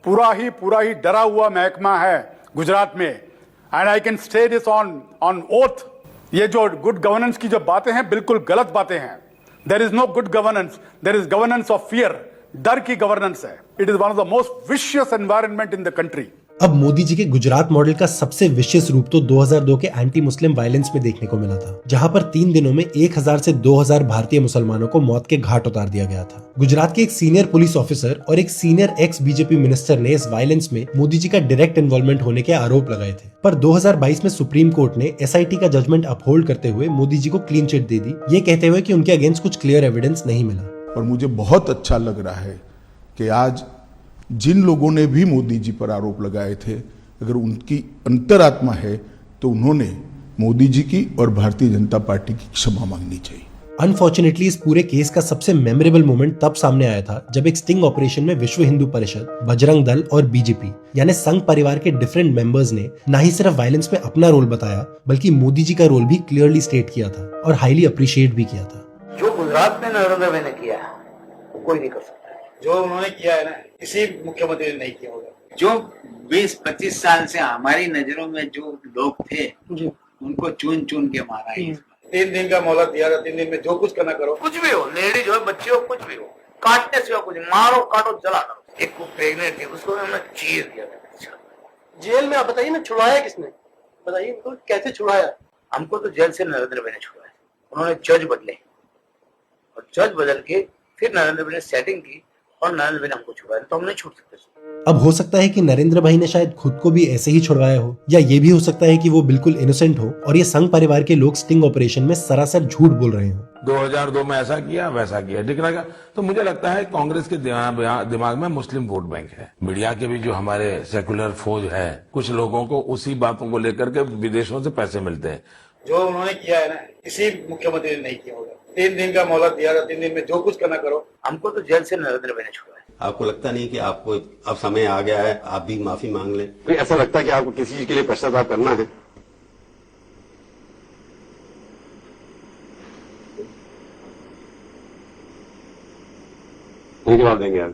पूरा ही डरा हुआ महकमा है गुजरात में। And I can stay this on oath. ये जो गुड गवर्नेंस की जो बातें हैं बिल्कुल गलत बातें हैं। There is no good governance, there is governance of fear. डर की गवर्नेंस है। It is one of the most vicious environment in the country. अब मोदी जी के गुजरात मॉडल का सबसे विशियस रूप तो 2002 के एंटी मुस्लिम वायलेंस में देखने को मिला था, जहां पर 3 दिनों में 1000 से 2000 भारतीय मुसलमानों को मौत के घाट उतार दिया गया था। गुजरात के एक सीनियर पुलिस ऑफिसर और एक सीनियर एक्स बीजेपी मिनिस्टर ने इस वायलेंस में मोदी जी का डायरेक्ट इन्वॉल्वमेंट होने के आरोप लगाए थे, पर 2022 में सुप्रीम कोर्ट ने एसआईटी का जजमेंट अपहोल्ड करते हुए मोदी जी को क्लीन चिट दे दी, ये कहते हुए कि उनके अगेंस्ट कुछ क्लियर एविडेंस नहीं मिला। और मुझे बहुत अच्छा लग रहा है कि आज जिन लोगों ने भी मोदी जी पर आरोप लगाए थे, अगर उनकी अंतरात्मा है तो उन्होंने मोदी जी की और भारतीय जनता पार्टी की क्षमा मांगनी चाहिए। अनफॉर्चुनेटली इस पूरे केस का सबसे मेमोरेबल मोमेंट तब सामने आया था जब एक स्टिंग ऑपरेशन में विश्व हिंदू परिषद, बजरंग दल और बीजेपी यानी संघ परिवार के डिफरेंट मेंबर्स ने न ही सिर्फ वायलेंस में अपना रोल बताया, बल्कि मोदी जी का रोल भी क्लियरली स्टेट किया था और हाईली अप्रिशिएट भी किया था। जो गुजरात में नरेंद्र भाई ने किया वो कोई नहीं कर सकता। जो उन्होंने किया है ना, किसी मुख्यमंत्री ने नहीं किया होगा। जो 20-25 साल से हमारी नजरों में जो लोग थे उनको चुन चुन के मारा है। 3 दिन का मोहलत दिया था, 3 दिन में जो कुछ करना करो। कुछ भी हो, लेडीज हो, बच्चे हो, कुछ भी हो, काटने से कुछ, मारो काटो जला दो। एक को प्रेग्नेंट थी, उसको हमने चीर दिया था जेल में। आप बताइए ना, छुड़वाया किसने? बताइए तो, कैसे छुड़वाया? हमको तो जेल से नरेंद्र भाई ने छुड़वाया। उन्होंने जज बदले और जज बदल के फिर नरेंद्र भाई ने सेटिंग की और नरेंद्र भाई ने हमको छुड़वाया, तो हम नहीं छूट सकते। अब हो सकता है कि नरेंद्र भाई ने शायद खुद को भी ऐसे ही छुड़वाया हो, या ये भी हो सकता है कि वो बिल्कुल इनोसेंट हो और ये संघ परिवार के लोग स्टिंग ऑपरेशन में सरासर झूठ बोल रहे हो। 2002 में ऐसा किया वैसा किया, ठीक लगा। तो मुझे लगता है कांग्रेस के दिमाग में मुस्लिम वोट बैंक है। मीडिया के भी जो हमारे सेकुलर फौज है, कुछ लोगों को उसी बातों को लेकर के विदेशों से पैसे मिलते हैं। जो उन्होंने किया है ना, किसी मुख्यमंत्री ने नहीं किया होगा। 3 दिन का मोहलत दिया था, 3 दिन में जो कुछ करना करो। हमको तो जेल से नरेंद्र भाई ने छुड़वाया। आपको लगता नहीं कि आपको अब समय आ गया है, आप भी माफी मांग लें? ऐसा लगता है कि आपको किसी चीज के लिए पश्चाताप करना है? जवाब देंगे आप?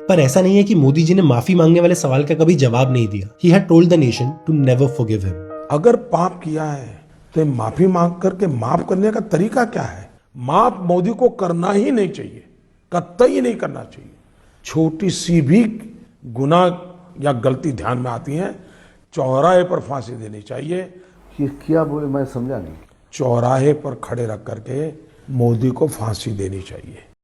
पर ऐसा नहीं है कि मोदी जी ने माफी मांगने वाले सवाल का कभी जवाब नहीं दिया। He had told the nation to never forgive him. अगर पाप किया है तो माफी मांग करके माफ करने का तरीका क्या है? माफ मोदी को करना ही नहीं चाहिए, कतई नहीं करना चाहिए। छोटी सी भी गुनाह या गलती ध्यान में आती है, चौराहे पर फांसी देनी चाहिए। ये क्या बोले, मैं समझा नहीं। चौराहे पर खड़े रख करके मोदी को फांसी देनी चाहिए।